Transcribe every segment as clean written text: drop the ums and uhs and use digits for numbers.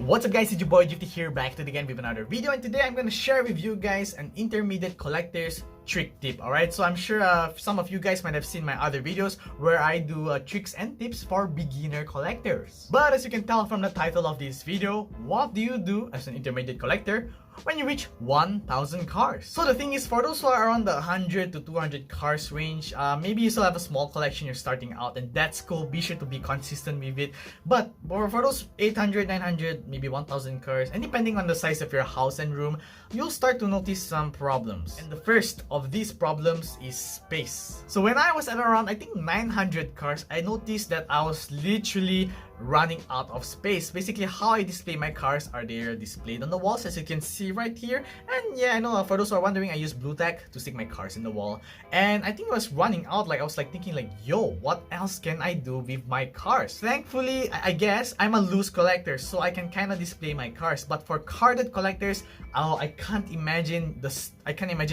What's up guys, it's your boy GT here, back to it again with another video, and today I'm gonna share with you guys an intermediate collector's trick tip. Alright, so I'm sure some of you guys might have seen my other videos where I do tricks and tips for beginner collectors. But as you can tell from the title of this video, what do you do as an intermediate collector when you reach 1,000 cars? So the thing is, for those who are around the 100 to 200 cars range, maybe you still have a small collection, you're starting out, and that's cool. Be sure to be consistent with it. But for those 800, 900, maybe 1,000 cars, and depending on the size of your house and room, you'll start to notice some problems. And the first of these problems is space. So when I was at around, I think 900 cars, I noticed that I was literally running out of space. Basically, how I display my cars are they displayed on the walls, as you can see right here. And yeah, I know for those who are wondering, I use blue tack to stick my cars in the wall. And I think I was running out. I was thinking yo, what else can I do with my cars? Thankfully, I guess I'm a loose collector, so I can kind of display my cars. But for carded collectors, I can't imagine the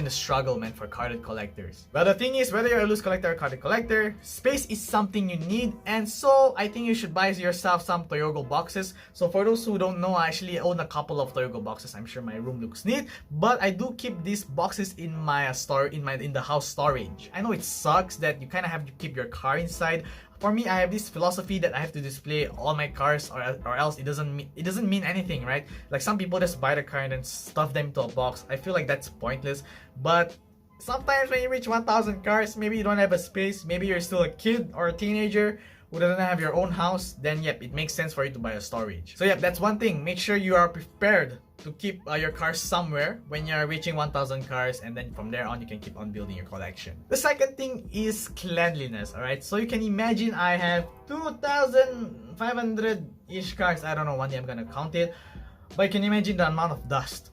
struggle, man, for carded collectors. But the thing is, whether you're a loose collector or carded collector, space is something you need, and so I think you should buy yourself some Toyogo boxes. So for those who don't know, I actually own a couple of Toyogo boxes. I'm sure my room looks neat, but I do keep these boxes in my in the house storage. I know it sucks that you kind of have to keep your car inside. For me, I have this philosophy that I have to display all my cars, or else it doesn't mean anything, right? Like some people just buy the car and then stuff them into a box. I feel like that's pointless. But sometimes when you reach 1,000 cars, maybe you don't have a space, maybe you're still a kid or a teenager who doesn't have your own house, then yep, it makes sense for you to buy a storage. So yep, that's one thing. Make sure you are prepared to keep your cars somewhere when you're reaching 1,000 cars, and then from there on you can keep on building your collection. The second thing is cleanliness. Alright, so you can imagine I have 2,500-ish cars. I don't know, one day I'm gonna count it, but you can imagine the amount of dust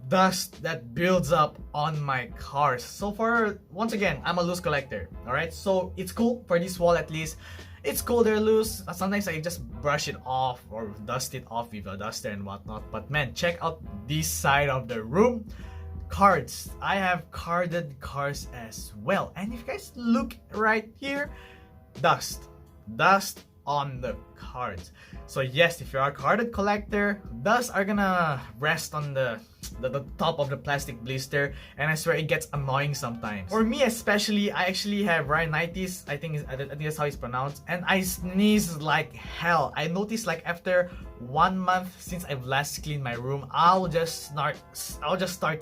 that builds up on my cars. So once again, I'm a loose collector. Alright, so it's cool for this wall at least. It's cool, they're loose. Sometimes I just brush it off or dust it off with a duster and whatnot. But man, check out this side of the room. Cards. I have carded cars as well. And if you guys look right here, dust on the cards. So yes, if you're a carded collector, dust are gonna rest on the top of the plastic blister, and I swear it gets annoying sometimes. For me especially, I actually have rhinitis. I think that's how it's pronounced, and I sneeze like hell. I noticed like after 1 month since I've last cleaned my room, I'll just start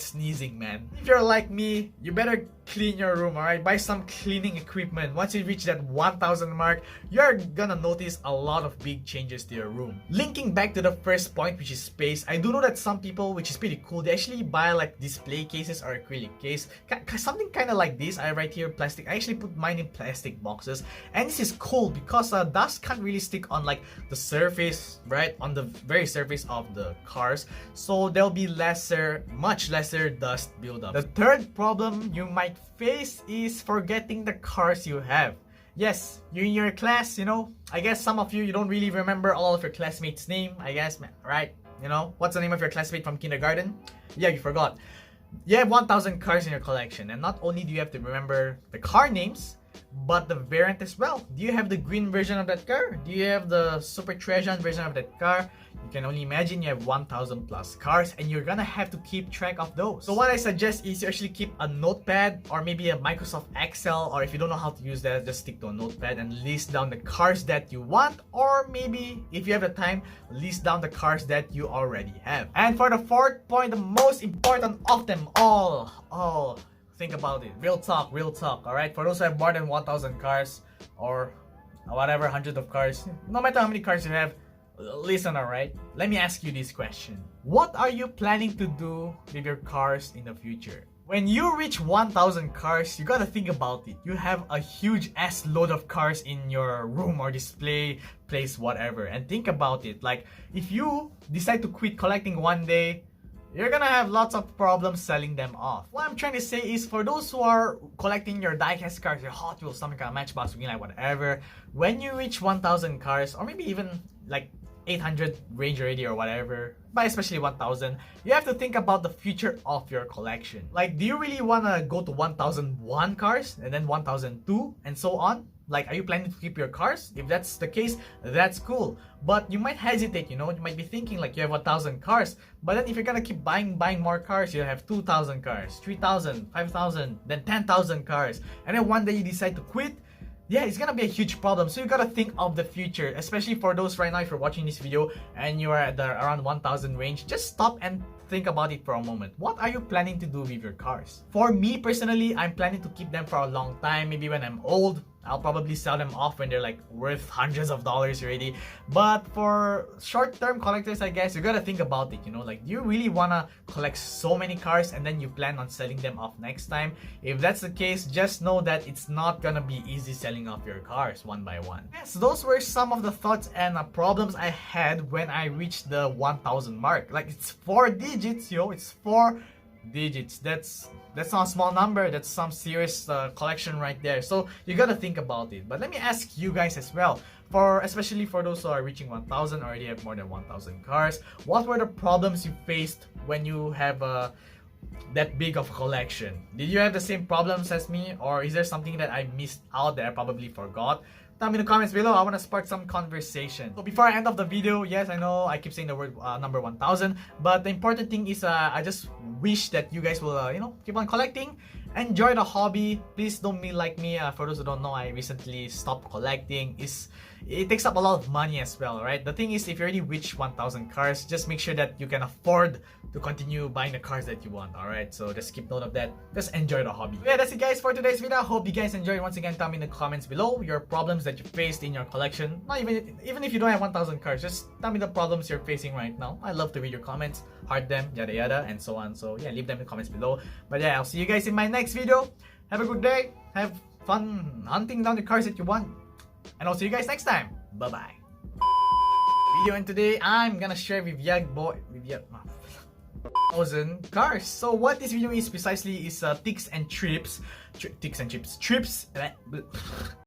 sneezing, man. If you're like me, you better clean your room, alright? Buy some cleaning equipment. Once you reach that 1,000 mark, you're gonna notice a lot of big changes to your room. Linking back to the first point, which is space, I do know that some people, which is pretty cool, they actually buy like display cases or acrylic case, something kind of like this. I right here plastic. I actually put mine in plastic boxes, and this is cool because dust can't really stick on like the surface, right, on the very surface of the cars, so there'll be much lesser dust buildup. The third problem you might face is forgetting the cars you have. Yes, you're in your class, you know, I guess some of you don't really remember all of your classmates' name, I guess, right? You know, what's the name of your classmate from kindergarten? Yeah, you forgot. You have 1,000 cars in your collection, and not only do you have to remember the car names, but the variant as well. Do you have the green version of that car? Do you have the Super Treasure version of that car? You can only imagine you have 1,000 plus cars, and you're gonna have to keep track of those. So what I suggest is you actually keep a notepad, or maybe a Microsoft Excel, or if you don't know how to use that, just stick to a notepad and list down the cars that you want, or maybe if you have the time, list down the cars that you already have. And for the fourth point, the most important of them all, think about it. Real talk, alright? For those who have more than 1,000 cars, or whatever, hundreds of cars, no matter how many cars you have, listen, alright? Let me ask you this question. What are you planning to do with your cars in the future? When you reach 1,000 cars, you gotta think about it. You have a huge ass load of cars in your room or display place, whatever. And think about it. Like, if you decide to quit collecting one day, you're gonna have lots of problems selling them off. What I'm trying to say is, for those who are collecting your diecast cars, your Hot Wheels, some kind of Matchbox, like whatever, when you reach 1,000 cars, or maybe even like 800 range already or whatever, but especially 1,000, you have to think about the future of your collection. Like, do you really want to go to 1,001 cars and then 1,002 and so on? Like, are you planning to keep your cars? If that's the case, that's cool. But you might hesitate, you know, you might be thinking like you have 1,000 cars, but then if you're gonna keep buying more cars, you'll have 2,000 cars, 3,000, 5,000, then 10,000 cars, and then one day you decide to quit. Yeah, it's gonna be a huge problem. So you gotta think of the future, especially for those right now, if you're watching this video and you are at the around 1,000 range, just stop and think about it for a moment. What are you planning to do with your cars? For me personally, I'm planning to keep them for a long time. Maybe when I'm old, I'll probably sell them off when they're like worth hundreds of dollars already. But for short-term collectors, I guess, you gotta think about it, you know, like, do you really wanna collect so many cars and then you plan on selling them off next time? If that's the case, just know that it's not gonna be easy selling off your cars one by one. Yes, those were some of the thoughts and problems I had when I reached the 1,000 mark. Like, it's 4 digits, yo, it's 4 digits. That's not a small number. That's some serious collection right there. So you gotta think about it. But let me ask you guys as well, especially for those who are reaching 1,000, already have more than 1,000 cars, what were the problems you faced when you have that big of a collection? Did you have the same problems as me, or is there something that I missed out that I probably forgot? Tell me in the comments below. I want to spark some conversation. So before I end off the video, yes, I know I keep saying the word number 1,000, but the important thing is I just wish that you guys will you know, keep on collecting, enjoy the hobby. Please don't be like me. For those who don't know, I recently stopped collecting. It takes up a lot of money as well, right? The thing is, if you already reach 1,000 cars, just make sure that you can afford to continue buying the cars that you want, alright? So just keep note of that. Just enjoy the hobby. Yeah, that's it guys for today's video. Hope you guys enjoyed. Once again, tell me in the comments below your problems that you faced in your collection. Not even if you don't have 1,000 cars, just tell me the problems you're facing right now. I love to read your comments, heart them, yada yada, and so on. So yeah, leave them in the comments below. But yeah, I'll see you guys in my next video. Have a good day. Have fun hunting down the cars that you want. And I'll see you guys next time. Bye-bye. Video, and today I'm gonna share with Yagboy 1,000 cars. So what this video is precisely is tips and trips.